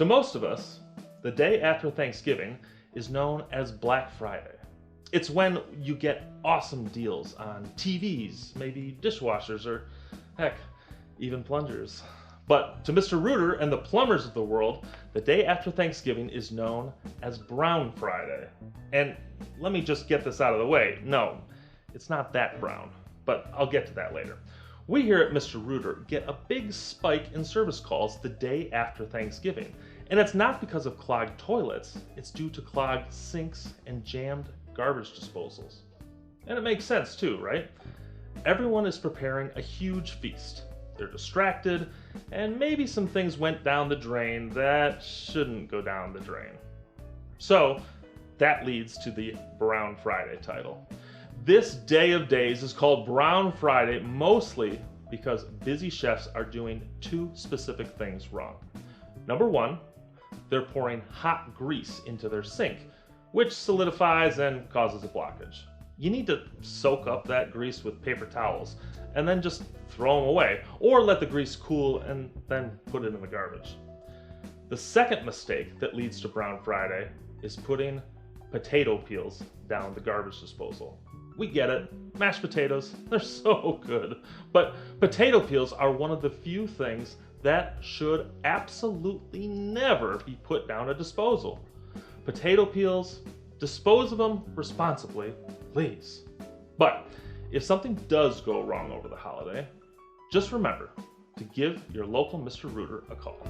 To most of us, the day after Thanksgiving is known as Black Friday. It's when you get awesome deals on TVs, maybe dishwashers, or heck, even plungers. But to Mr. Rooter and the plumbers of the world, the day after Thanksgiving is known as Brown Friday. And let me just get this out of the way. No, it's not that brown, but I'll get to that later. We here at Mr. Rooter get a big spike in service calls the day after Thanksgiving. And it's not because of clogged toilets, it's due to clogged sinks and jammed garbage disposals. And it makes sense too, right? Everyone is preparing a huge feast. They're distracted, and maybe some things went down the drain that shouldn't go down the drain. So that leads to the Brown Friday title. This day of days is called Brown Friday mostly because busy chefs are doing two specific things wrong. Number one, they're pouring hot grease into their sink, which solidifies and causes a blockage. You need to soak up that grease with paper towels and then just throw them away, or let the grease cool and then put it in the garbage. The second mistake that leads to Brown Friday is putting potato peels down the garbage disposal. We get it, mashed potatoes, they're so good. But potato peels are one of the few things that should absolutely never be put down a disposal. Potato peels, dispose of them responsibly, please. But if something does go wrong over the holiday, just remember to give your local Mr. Rooter a call.